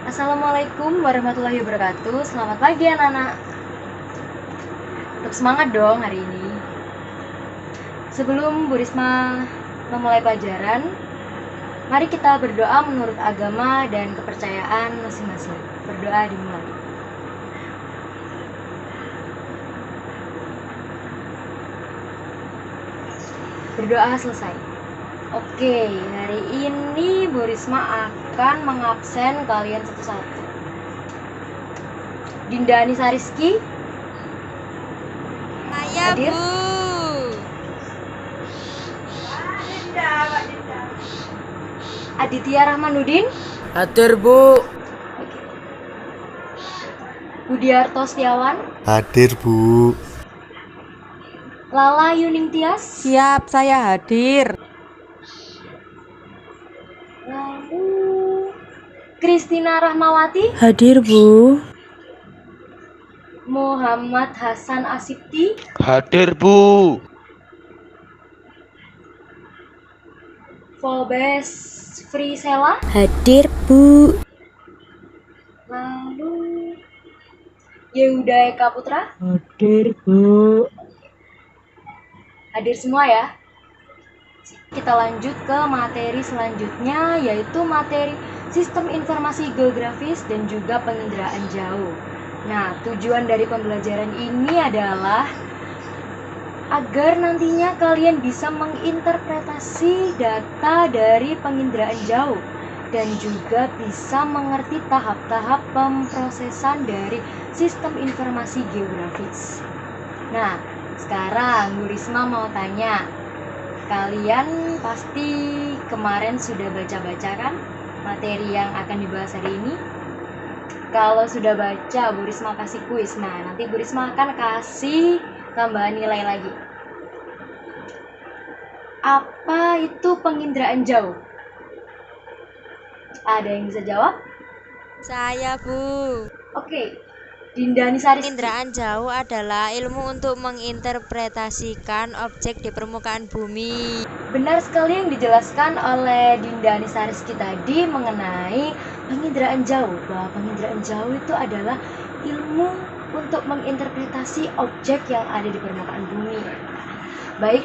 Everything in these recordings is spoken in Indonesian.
Assalamualaikum warahmatullahi wabarakatuh. Selamat pagi anak-anak. Tetap semangat dong hari ini. Sebelum Bu Risma memulai pelajaran, mari kita berdoa menurut agama dan kepercayaan masing-masing. Berdoa dimulai. Berdoa selesai. Oke, hari ini Bu Risma akan mengabsen kalian satu-satu. Dinda Anissa Rizky Saya hadir. Bu. Aditya Rahmanuddin Hadir Bu. Oke. Budiarto Setiawan, Hadir Bu. Lala Yuning Tias, Siap, saya hadir. lalu Kristina Rahmawati, Hadir Bu. Muhammad Hasan Asipti, Hadir Bu. Volbes Frisela, Hadir Bu. lalu Yehuda Eka Putra. Hadir Bu. Hadir semua ya. Kita lanjut ke materi selanjutnya, yaitu materi sistem informasi geografis dan juga penginderaan jauh. Nah, tujuan dari pembelajaran ini adalah agar nantinya kalian bisa menginterpretasi data dari penginderaan jauh dan juga bisa mengerti tahap-tahap pemrosesan dari sistem informasi geografis. Nah, sekarang Bu Risma mau tanya, kalian pasti kemarin sudah baca-baca kan materi yang akan dibahas hari ini? Kalau sudah baca, Bu Risma kasih kuis. Nah, nanti Bu Risma akan kasih tambahan nilai lagi. Apa itu penginderaan jauh? Ada yang bisa jawab? Saya Bu. Oke, Dinda Anissa Rizky. Penginderaan jauh adalah ilmu untuk menginterpretasikan objek di permukaan bumi. Benar sekali yang dijelaskan oleh Dinda Anissa Rizky tadi mengenai penginderaan jauh, bahwa penginderaan jauh itu adalah ilmu untuk menginterpretasi objek yang ada di permukaan bumi. Baik,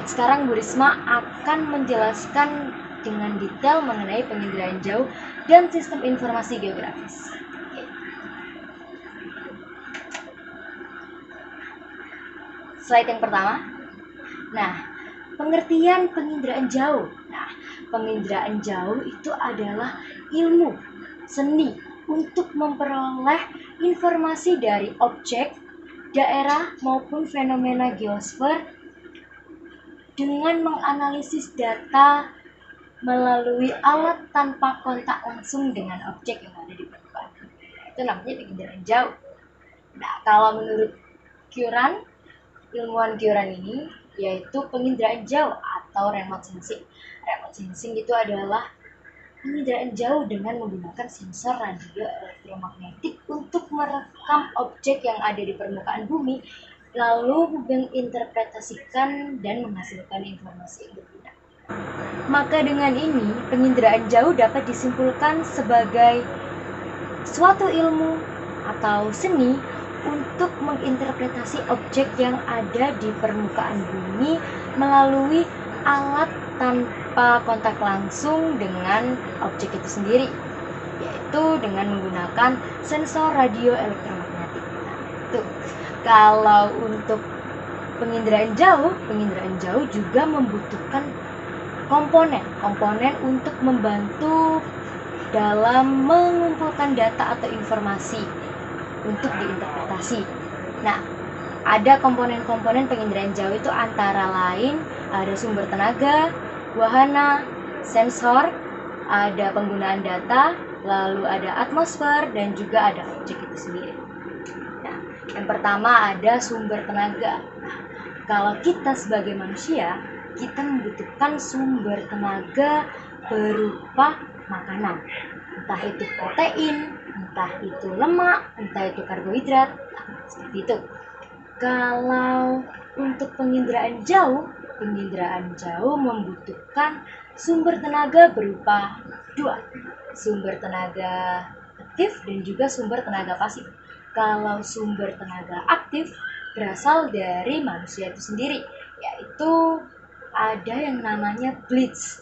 sekarang Bu Risma akan menjelaskan dengan detail mengenai penginderaan jauh dan sistem informasi geografis. Slide yang pertama. Nah, pengertian penginderaan jauh. Nah, penginderaan jauh itu adalah ilmu seni untuk memperoleh informasi dari objek, daerah maupun fenomena geosfer dengan menganalisis data melalui alat tanpa kontak langsung dengan objek yang ada di permukaan. Itu namanya penginderaan jauh. Nah, kalau menurut Curran, ilmuwan Curran ini yaitu penginderaan jauh atau remote sensing. Remote sensing itu adalah penginderaan jauh dengan menggunakan sensor radio elektromagnetik untuk merekam objek yang ada di permukaan bumi, lalu menginterpretasikan dan menghasilkan informasi yang berguna. Maka dengan ini, penginderaan jauh dapat disimpulkan sebagai suatu ilmu atau seni untuk menginterpretasi objek yang ada di permukaan bumi melalui alat tanpa kontak langsung dengan objek itu sendiri, yaitu dengan menggunakan sensor radio elektromagnetik. Nah, itu. Kalau untuk penginderaan jauh juga membutuhkan komponen untuk membantu dalam mengumpulkan data atau informasi untuk diinterpretasi. Nah, ada komponen-komponen penginderaan jauh itu antara lain ada sumber tenaga, wahana, sensor, ada penggunaan data, lalu ada atmosfer, dan juga ada objek itu sendiri. Nah, yang pertama ada sumber tenaga. Nah, kalau kita sebagai manusia, kita membutuhkan sumber tenaga berupa makanan, entah itu protein, entah itu lemak, entah itu karbohidrat, seperti itu. Kalau untuk penginderaan jauh membutuhkan sumber tenaga berupa dua, sumber tenaga aktif dan juga sumber tenaga pasif. Kalau sumber tenaga aktif berasal dari manusia itu sendiri, yaitu ada yang namanya blitz.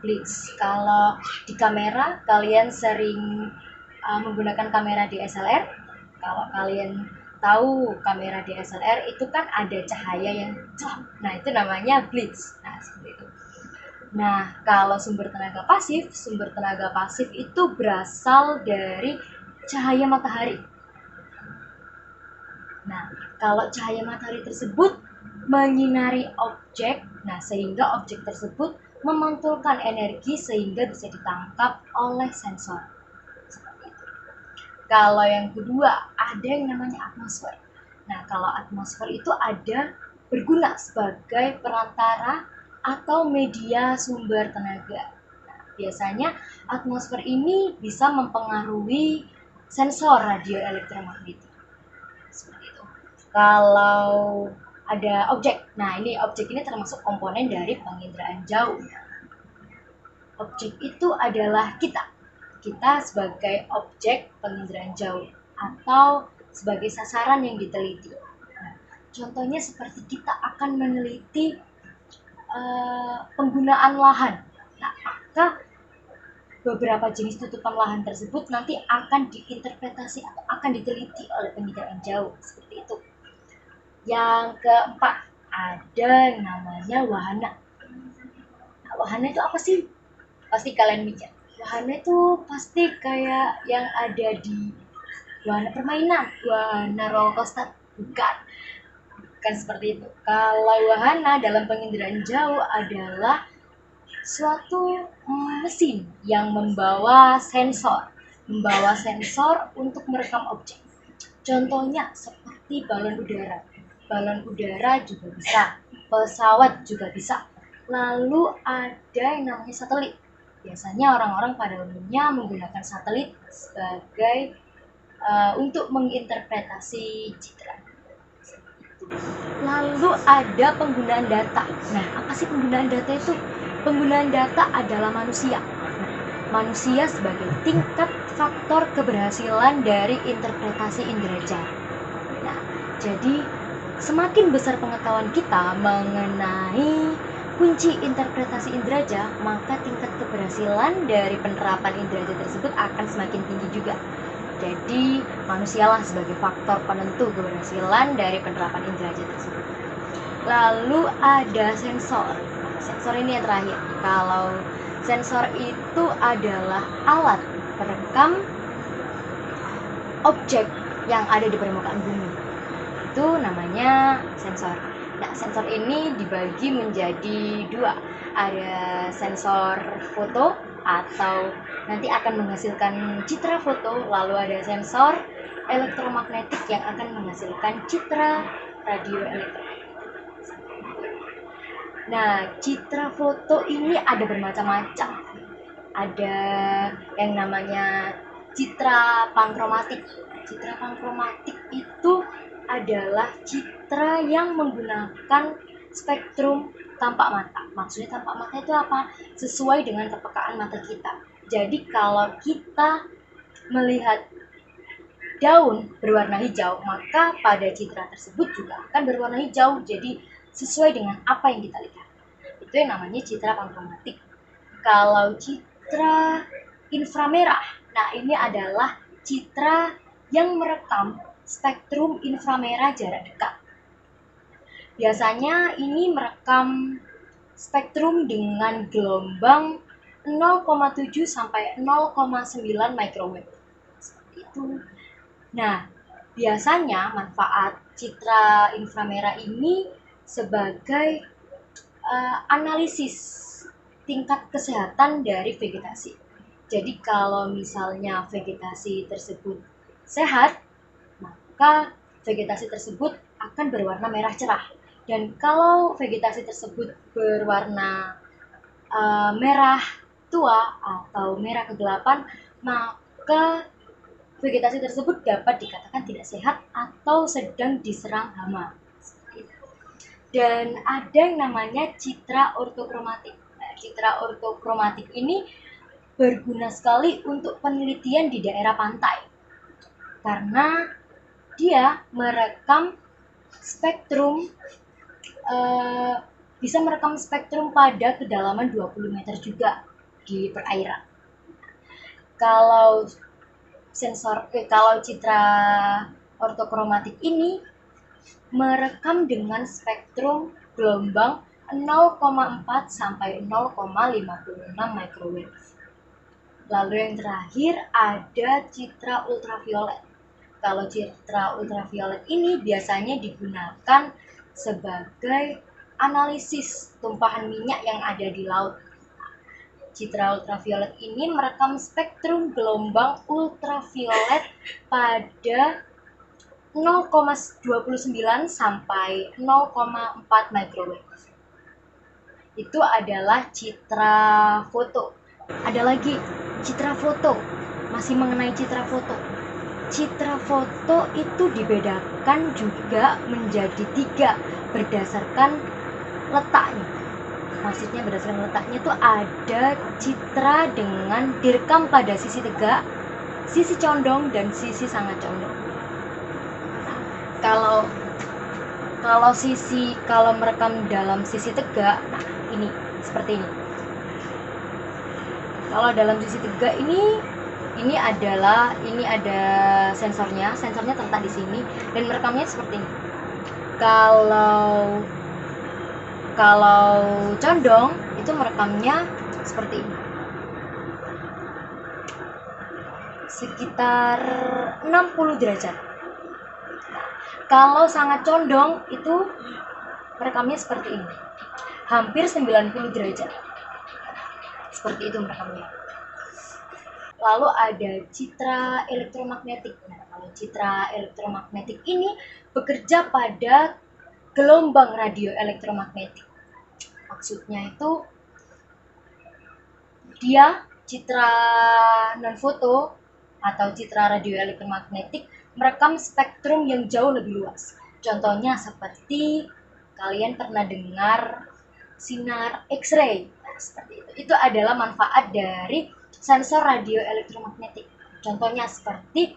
Blitz. Kalau di kamera kalian sering menggunakan kamera DSLR. Kalau kalian tahu kamera DSLR itu kan ada cahaya yang cerah. Nah, itu namanya blitz. Nah, seperti itu. Nah, kalau sumber tenaga pasif itu berasal dari cahaya matahari. Nah, kalau cahaya matahari tersebut menyinari objek, nah sehingga objek tersebut memantulkan energi sehingga bisa ditangkap oleh sensor. Seperti itu. Kalau yang kedua, ada yang namanya atmosfer. Nah, kalau atmosfer itu ada berguna sebagai perantara atau media sumber tenaga. Nah, biasanya atmosfer ini bisa mempengaruhi sensor radio elektromagnetik. Seperti itu. Kalau ada objek, nah ini objek ini termasuk komponen dari penginderaan jauh. Objek itu adalah kita sebagai objek penginderaan jauh atau sebagai sasaran yang diteliti. Nah, contohnya seperti kita akan meneliti penggunaan lahan. Nah, maka beberapa jenis tutupan lahan tersebut nanti akan diinterpretasi atau akan diteliti oleh penginderaan jauh, seperti itu. Yang keempat, ada yang namanya wahana. Nah, wahana itu apa sih? Pasti kalian mikir, wahana itu pasti kayak yang ada di wahana permainan, wahana roller coaster. Bukan seperti itu. Kalau wahana dalam penginderaan jauh adalah suatu mesin yang membawa sensor untuk merekam objek. Contohnya seperti balon udara. Balon udara juga bisa, pesawat juga bisa. Lalu ada yang namanya satelit. Biasanya orang-orang pada umumnya menggunakan satelit sebagai untuk menginterpretasi citra. Lalu ada penggunaan data. Nah, apa sih penggunaan data itu? Penggunaan data adalah manusia. Manusia sebagai tingkat faktor keberhasilan dari interpretasi indera jara. Nah, jadi semakin besar pengetahuan kita mengenai kunci interpretasi indera jara, maka tingkat keberhasilan dari penerapan indera jara tersebut akan semakin tinggi juga. Jadi, manusialah sebagai faktor penentu keberhasilan dari penerapan indera jara tersebut. Lalu ada sensor. Sensor ini yang terakhir. Kalau sensor itu adalah alat perekam objek yang ada di permukaan bumi. Itu namanya sensor. Nah, sensor ini dibagi menjadi dua. Ada sensor foto atau nanti akan menghasilkan citra foto, lalu ada sensor elektromagnetik yang akan menghasilkan citra radio elektromagnetik. Nah, citra foto ini ada bermacam-macam. Ada yang namanya citra pankromatik. Citra pankromatik itu adalah citra yang menggunakan spektrum tampak mata. Maksudnya tampak mata itu apa? Sesuai dengan kepekaan mata kita. Jadi kalau kita melihat daun berwarna hijau, maka pada citra tersebut juga akan berwarna hijau. Jadi sesuai dengan apa yang kita lihat. Itu yang namanya citra pankromatik. Kalau citra inframerah, nah ini adalah citra yang merekam spektrum inframerah jarak dekat. Biasanya ini merekam spektrum dengan gelombang 0,7 sampai 0,9 microwave. Seperti itu. Nah, biasanya manfaat citra inframerah ini sebagai analisis tingkat kesehatan dari vegetasi. Jadi kalau misalnya vegetasi tersebut sehat, maka vegetasi tersebut akan berwarna merah cerah. Dan kalau vegetasi tersebut berwarna merah tua atau merah kegelapan, maka vegetasi tersebut dapat dikatakan tidak sehat atau sedang diserang hama. Dan ada yang namanya citra ortokromatik. Nah, citra ortokromatik ini berguna sekali untuk penelitian di daerah pantai karena dia merekam spektrum bisa merekam spektrum pada kedalaman 20 meter juga di perairan. Kalau kalau citra ortokromatik ini merekam dengan spektrum gelombang 0,4 sampai 0,56 microwave. Lalu yang terakhir ada citra ultraviolet. Kalau citra ultraviolet ini biasanya digunakan sebagai analisis tumpahan minyak yang ada di laut. Citra ultraviolet ini merekam spektrum gelombang ultraviolet pada 0,29 sampai 0,4 microwave. Itu adalah citra foto. Ada lagi citra foto, masih mengenai citra foto. Citra foto itu dibedakan juga menjadi 3 berdasarkan letaknya. Maksudnya berdasarkan letaknya itu ada citra dengan direkam pada sisi tegak, sisi condong, dan sisi sangat condong. Kalau merekam dalam sisi tegak, nah ini seperti ini. Kalau dalam sisi tegak ini ada sensornya terletak di sini dan merekamnya seperti ini. Kalau condong itu merekamnya seperti ini. Sekitar 60 derajat. Kalau sangat condong itu merekamnya seperti ini. Hampir 90 derajat. Seperti itu merekamnya. Lalu ada citra elektromagnetik. Nah, kalau citra elektromagnetik ini bekerja pada gelombang radioelektromagnetik. Maksudnya itu dia citra non-foto atau citra radioelektromagnetik merekam spektrum yang jauh lebih luas. Contohnya seperti kalian pernah dengar sinar X-ray. Nah, seperti itu. Itu adalah manfaat dari sensor radioelektromagnetik. Contohnya seperti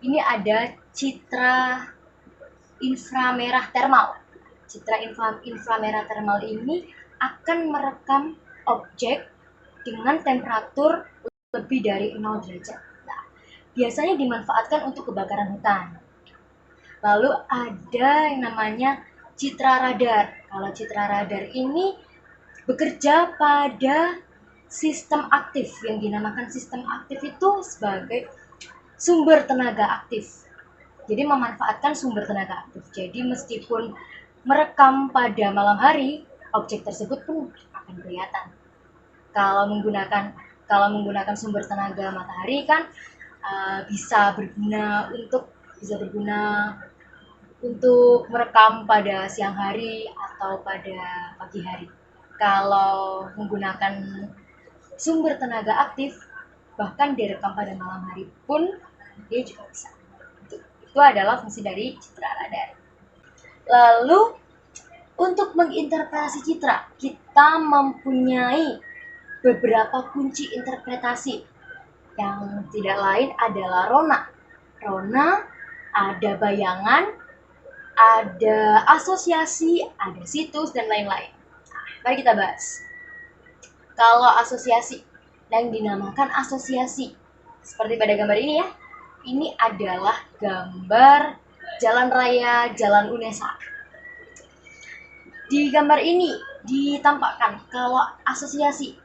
ini ada citra inframerah thermal. Citra inframerah thermal ini akan merekam objek dengan temperatur lebih dari 0 derajat. Nah, biasanya dimanfaatkan untuk kebakaran hutan. Lalu ada yang namanya citra radar. Kalau citra radar ini bekerja pada sistem aktif. Yang dinamakan sistem aktif itu sebagai sumber tenaga aktif. Jadi memanfaatkan sumber tenaga aktif. Jadi meskipun merekam pada malam hari, objek tersebut pun akan kelihatan. Kalau menggunakan sumber tenaga matahari kan bisa berguna untuk merekam pada siang hari atau pada pagi hari. Kalau menggunakan sumber tenaga aktif, bahkan direkam pada malam hari pun dia juga bisa. Itu adalah fungsi dari citra radar. Lalu untuk menginterpretasi citra, kita mempunyai beberapa kunci interpretasi yang tidak lain adalah rona. Rona ada bayangan, ada asosiasi, ada situs, dan lain-lain. Nah, mari kita bahas. Kalau asosiasi, yang dinamakan asosiasi, seperti pada gambar ini ya, ini adalah gambar jalan raya Jalan Unesa. Di gambar ini ditampakkan kalau asosiasi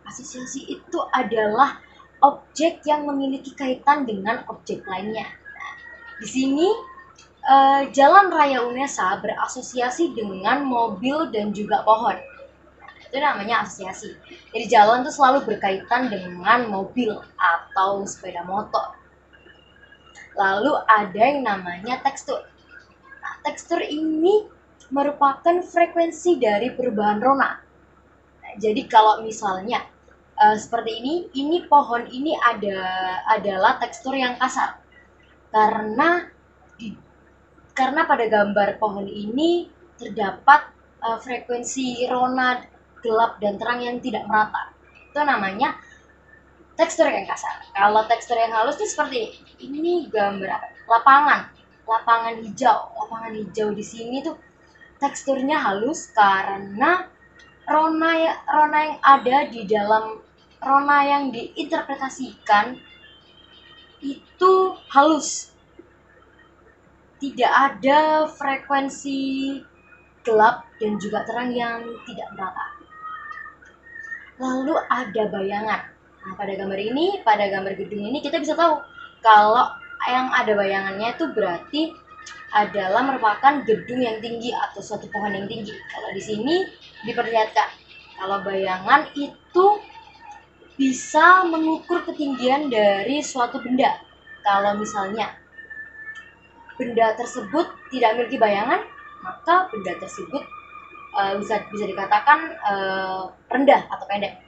itu adalah objek yang memiliki kaitan dengan objek lainnya. Nah, di sini Jalan Raya Unesa berasosiasi dengan mobil dan juga pohon. Itu namanya asosiasi. Jadi jalan itu selalu berkaitan dengan mobil atau sepeda motor. Lalu ada yang namanya tekstur. Nah, tekstur ini merupakan frekuensi dari perubahan rona. Nah, jadi kalau misalnya seperti ini pohon ini adalah tekstur yang kasar. Karena pada gambar pohon ini terdapat frekuensi rona gelap dan terang yang tidak merata. Itu namanya tekstur yang kasar. Kalau tekstur yang halus nih seperti ini gambar apa? Lapangan hijau. Lapangan hijau di sini tuh teksturnya halus karena rona yang ada di dalam rona yang diinterpretasikan itu halus. Tidak ada frekuensi gelap dan juga terang yang tidak merata. Lalu ada bayangan. Nah, pada gambar gedung ini kita bisa tahu kalau yang ada bayangannya itu berarti adalah merupakan gedung yang tinggi atau suatu pohon yang tinggi. Kalau di sini diperlihatkan kalau bayangan itu bisa mengukur ketinggian dari suatu benda. Kalau misalnya benda tersebut tidak memiliki bayangan, maka benda tersebut bisa dikatakan rendah atau pendek.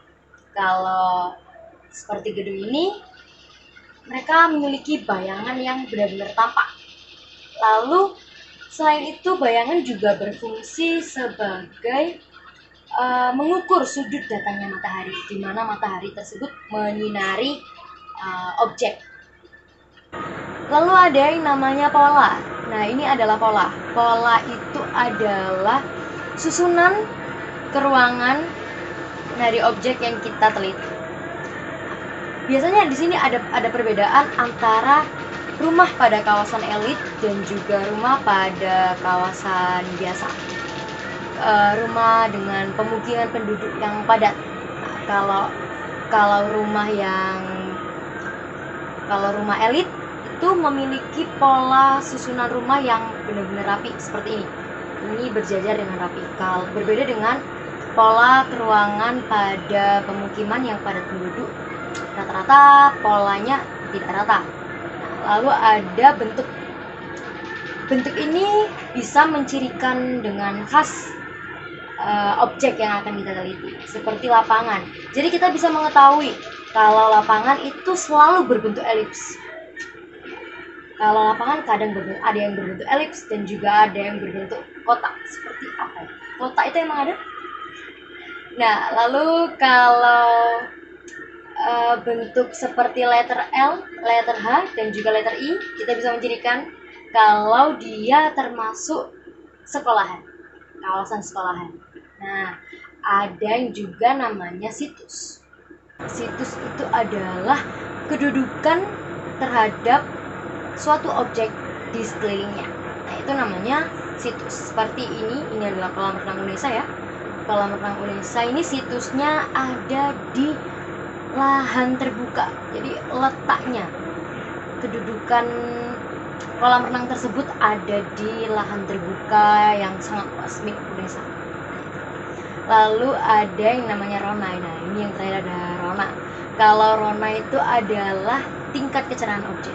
Kalau seperti gedung ini, mereka memiliki bayangan yang benar-benar tampak. Lalu selain itu bayangan juga berfungsi sebagai mengukur sudut datangnya matahari, di mana matahari tersebut menyinari objek. Lalu ada yang namanya pola. Nah, ini adalah pola. Pola itu adalah susunan keruangan dari objek yang kita teliti. Biasanya di sini ada perbedaan antara rumah pada kawasan elit dan juga rumah pada kawasan biasa. Rumah dengan pemukiman penduduk yang padat. Nah, kalau rumah elit itu memiliki pola susunan rumah yang benar-benar rapi seperti ini. Ini berjajar dengan rapi. Kalau berbeda dengan pola keruangan pada pemukiman yang padat penduduk, rata-rata polanya tidak rata. Lalu ada bentuk. Bentuk ini bisa mencirikan dengan khas objek yang akan kita teliti, seperti lapangan. Jadi kita bisa mengetahui kalau lapangan itu selalu berbentuk elips. Kalau lapangan kadang ada yang berbentuk elips dan juga ada yang berbentuk kotak. Seperti apa? Kotak itu emang ada? Nah, lalu kalau bentuk seperti letter L, letter H, dan juga letter I, kita bisa mencirikan kalau dia termasuk sekolahan, kawasan sekolahan. Nah, ada yang juga namanya situs. Situs itu adalah kedudukan terhadap suatu objek di sekelilingnya. Nah, itu namanya situs. Seperti ini adalah kolam renang Unesa ya. Kolam renang Unesa ini situsnya ada di lahan terbuka. Jadi letaknya, kedudukan kolam renang tersebut ada di lahan terbuka yang sangat luas milik Unesa. Lalu ada yang namanya rona. Nah, ini yang terakhir ada rona. Kalau rona itu adalah tingkat kecerahan objek.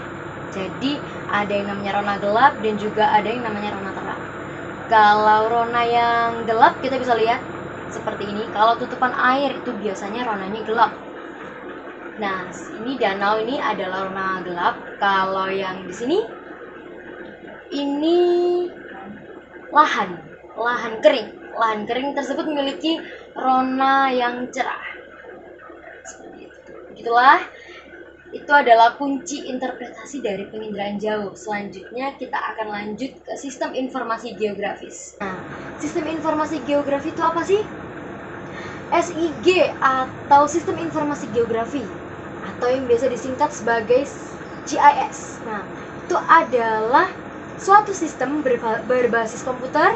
Jadi ada yang namanya rona gelap dan juga ada yang namanya rona terang. Kalau rona yang gelap kita bisa lihat seperti ini. Kalau tutupan air itu biasanya ronanya gelap. Nah, ini danau ini adalah rona gelap. Kalau yang di sini ini lahan kering. Lahan kering tersebut memiliki rona yang cerah. Seperti itu. Begitulah. Itu adalah kunci interpretasi dari penginderaan jauh. Selanjutnya kita akan lanjut ke sistem informasi geografis. Nah, sistem informasi geografi itu apa sih? SIG atau sistem informasi geografi atau yang biasa disingkat sebagai GIS. Nah, itu adalah suatu sistem berbasis komputer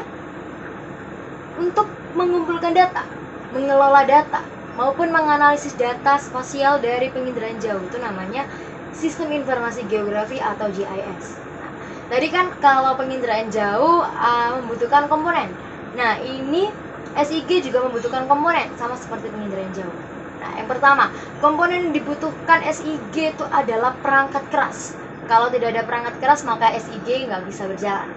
untuk mengumpulkan data, mengelola data, maupun menganalisis data spasial dari penginderaan jauh. Itu namanya sistem informasi geografi atau GIS. Nah, tadi kan kalau penginderaan jauh membutuhkan komponen. Nah, ini SIG juga membutuhkan komponen sama seperti penginderaan jauh. Nah, yang pertama, komponen yang dibutuhkan SIG itu adalah perangkat keras. Kalau tidak ada perangkat keras, maka SIG nggak bisa berjalan.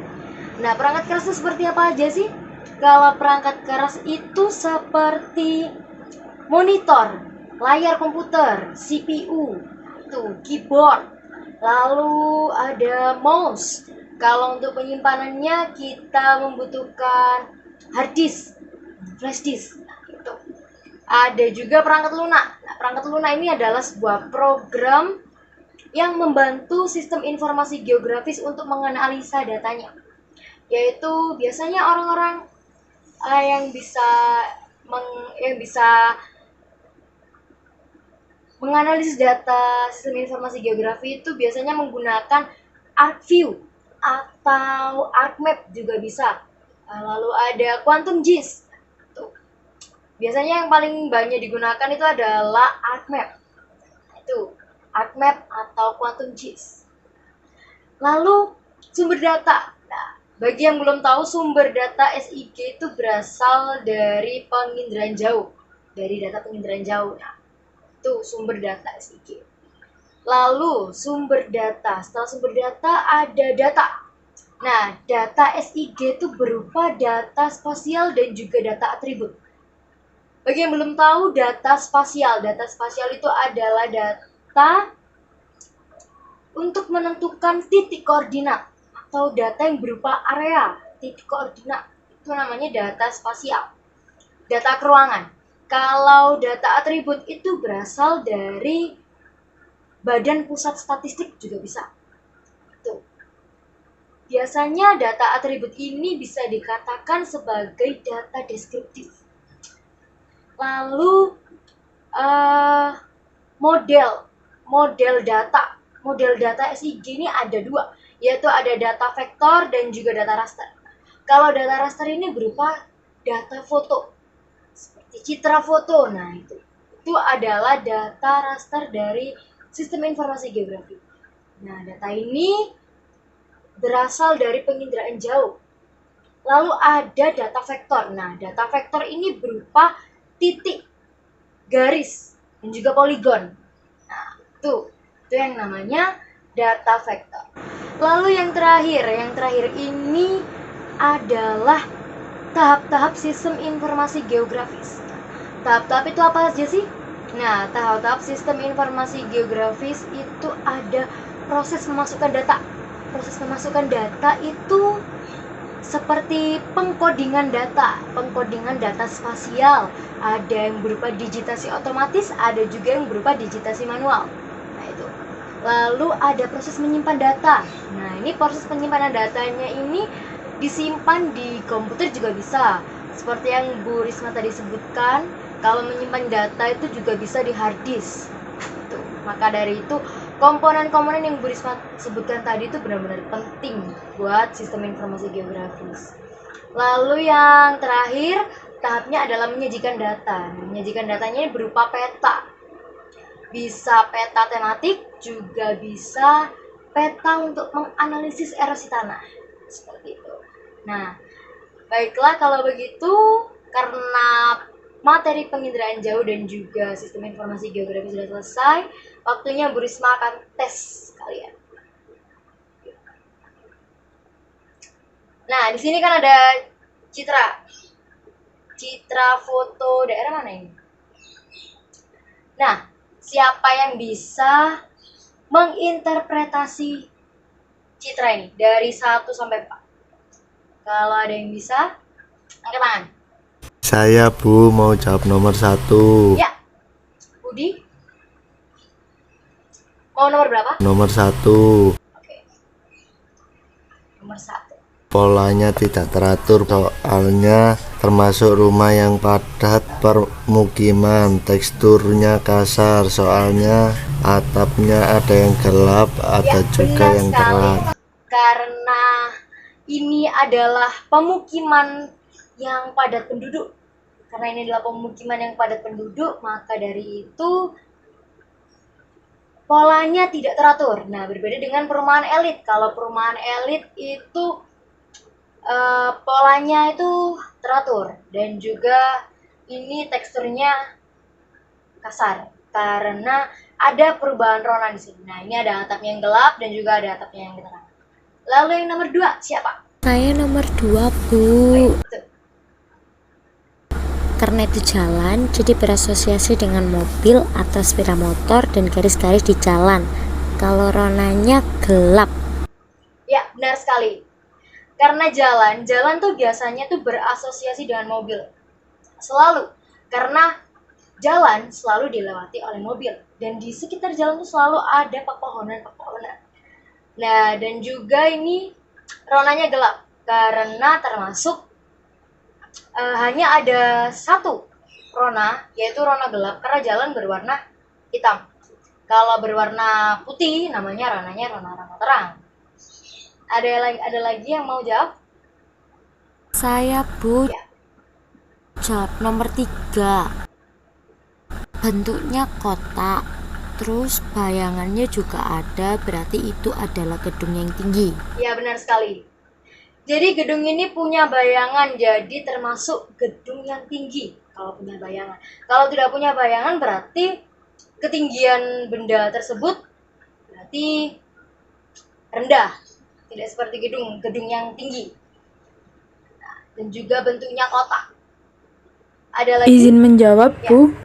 Nah, perangkat keras itu seperti apa aja sih? Kalau perangkat keras itu seperti monitor, layar komputer, CPU, keyboard, lalu ada mouse. Kalau untuk penyimpanannya kita membutuhkan hard disk, flash disk. Nah, itu. Ada juga perangkat lunak. Nah, perangkat lunak ini adalah sebuah program yang membantu sistem informasi geografis untuk menganalisa datanya. Yaitu biasanya orang-orang yang bisa menganalisis data sistem informasi geografi itu biasanya menggunakan ArcView atau ArcMap juga bisa. Lalu ada Quantum GIS. Tuh. Biasanya yang paling banyak digunakan itu adalah ArcMap. Itu ArcMap atau Quantum GIS. Lalu sumber data. Nah, bagi yang belum tahu, sumber data SIG itu berasal dari penginderaan jauh, dari data penginderaan jauh. Nah, itu sumber data SIG. Lalu sumber data. Setelah sumber data ada data. Nah, data SIG itu berupa data spasial dan juga data atribut. Bagi yang belum tahu, data spasial itu adalah data untuk menentukan titik koordinat atau data yang berupa area titik koordinat. Itu namanya data spasial. Data keruangan. Kalau data atribut itu berasal dari Badan Pusat Statistik juga bisa. Tuh. Biasanya data atribut ini bisa dikatakan sebagai data deskriptif. Lalu model data SIG ini ada dua, yaitu ada data vektor dan juga data raster. Kalau data raster ini berupa data foto, seperti citra foto. Nah, itu adalah data raster dari sistem informasi geografi. Nah, data ini berasal dari penginderaan jauh. Lalu ada data vektor. Nah, data vektor ini berupa titik, garis, dan juga poligon. Nah, itu yang namanya data vektor. Lalu yang terakhir ini adalah tahap-tahap sistem informasi geografis. Tahap-tahap itu apa aja sih? Nah, tahap-tahap sistem informasi geografis itu ada proses memasukkan data. Proses memasukkan data itu seperti pengkodingan data spasial. Ada yang berupa digitasi otomatis, ada juga yang berupa digitasi manual. Nah, itu. Lalu ada proses menyimpan data. Nah, ini proses penyimpanan datanya ini disimpan di komputer juga bisa. Seperti yang Bu Risma tadi sebutkan, kalau menyimpan data itu juga bisa di hard disk. Tuh. Maka dari itu komponen-komponen yang Bu Risma sebutkan tadi itu benar-benar penting buat sistem informasi geografis. Lalu yang terakhir, tahapnya adalah menyajikan data. Menyajikan datanya berupa peta. Bisa peta tematik, juga bisa peta untuk menganalisis erosi tanah. Seperti itu. Nah, baiklah kalau begitu, karena materi penginderaan jauh dan juga sistem informasi geografi sudah selesai, waktunya Bu Risma akan tes kalian. Nah, di sini kan ada citra foto daerah mana ini? Nah, siapa yang bisa menginterpretasi citra ini dari 1 sampai 4? Kalau ada yang bisa, angkat tangan. Saya, Bu, mau jawab nomor 1. Ya, Budi. Mau nomor berapa? Nomor 1. Oke. Nomor 1. Polanya tidak teratur, soalnya termasuk rumah yang padat permukiman. Teksturnya kasar, soalnya atapnya ada yang gelap, ada juga yang terang. Karena ini adalah pemukiman yang padat penduduk. Karena ini adalah pemukiman yang padat penduduk, maka dari itu polanya tidak teratur. Nah, berbeda dengan perumahan elit. Kalau perumahan elit itu polanya itu teratur, dan juga ini teksturnya kasar karena ada perubahan rona di sini. Nah, ini ada atapnya yang gelap dan juga ada atapnya yang terang. Lalu yang nomor 2 siapa? Saya nomor 2, Bu. Betul. Karena itu jalan, jadi berasosiasi dengan mobil atau sepeda motor dan garis-garis di jalan. Kalau ronanya gelap. Ya, benar sekali. Karena jalan tuh biasanya tuh berasosiasi dengan mobil. Selalu. Karena jalan selalu dilewati oleh mobil dan di sekitar jalan tuh selalu ada pepohonan. Nah, dan juga ini ronanya gelap karena termasuk hanya ada satu rona, yaitu rona gelap karena jalan berwarna hitam. Kalau berwarna putih namanya ronanya rona terang. Ada lagi yang mau jawab? Saya Bu, Ya. jawab nomor 3. Bentuknya kotak, terus bayangannya juga ada, berarti itu adalah gedung yang tinggi. Ya, benar sekali. Jadi gedung ini punya bayangan, jadi termasuk gedung yang tinggi kalau punya bayangan. Kalau tidak punya bayangan berarti ketinggian benda tersebut berarti rendah. Tidak seperti gedung yang tinggi. Nah, dan juga bentuknya kotak. Ada lagi? Izin menjawab, Ya. Bu.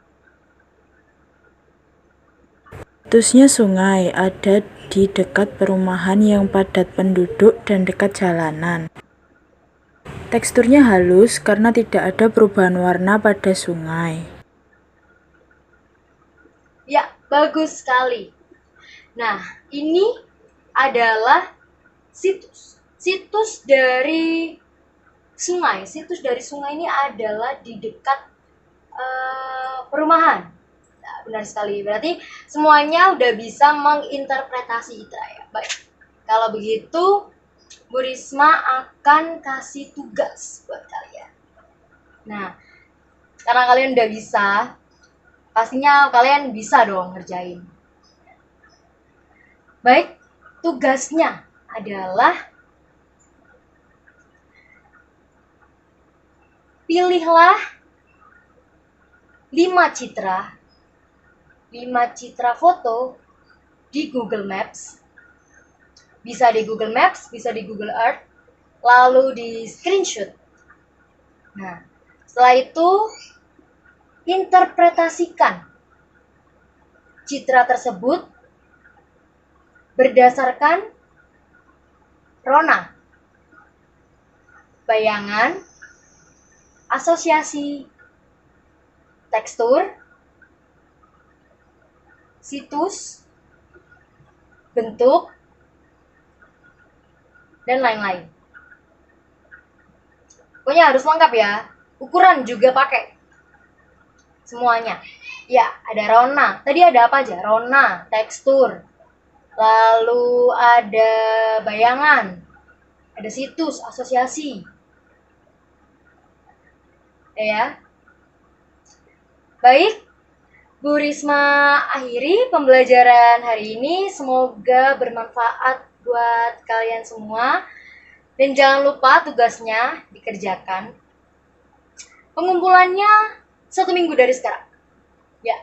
Statusnya sungai ada di dekat perumahan yang padat penduduk dan dekat jalanan. Teksturnya halus karena tidak ada perubahan warna pada sungai. Ya, bagus sekali. Nah, ini adalah situs. Situs dari sungai. Situs dari sungai ini adalah di dekat perumahan. Nah, benar sekali. Berarti semuanya udah bisa menginterpretasi itu ya. Baik. Kalau begitu, Bu Risma akan kasih tugas buat kalian. Nah, karena kalian udah bisa, pastinya kalian bisa dong ngerjain. Baik, tugasnya adalah pilihlah 5 citra foto di Google Maps. Bisa di Google Maps, bisa di Google Earth, lalu di screenshot. Nah, setelah itu interpretasikan citra tersebut berdasarkan rona, bayangan, asosiasi, tekstur, situs, bentuk, dan lain-lain. Pokoknya harus lengkap ya. Ukuran juga pakai. Semuanya. Ya, ada rona. Tadi ada apa aja? Rona, tekstur. Lalu ada bayangan. Ada situs, asosiasi. Ya. Baik, Bu Risma akhiri pembelajaran hari ini. Semoga bermanfaat buat kalian semua. Dan jangan lupa tugasnya dikerjakan. Pengumpulannya 1 minggu dari sekarang. Ya.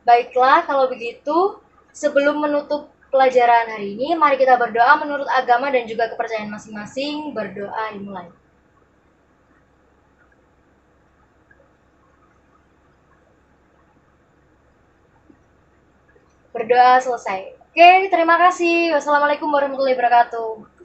Baiklah, kalau begitu, sebelum menutup pelajaran hari ini, mari kita berdoa menurut agama dan juga kepercayaan masing-masing. Berdoa dimulai. Berdoa selesai. Oke, terima kasih. Wassalamualaikum warahmatullahi wabarakatuh.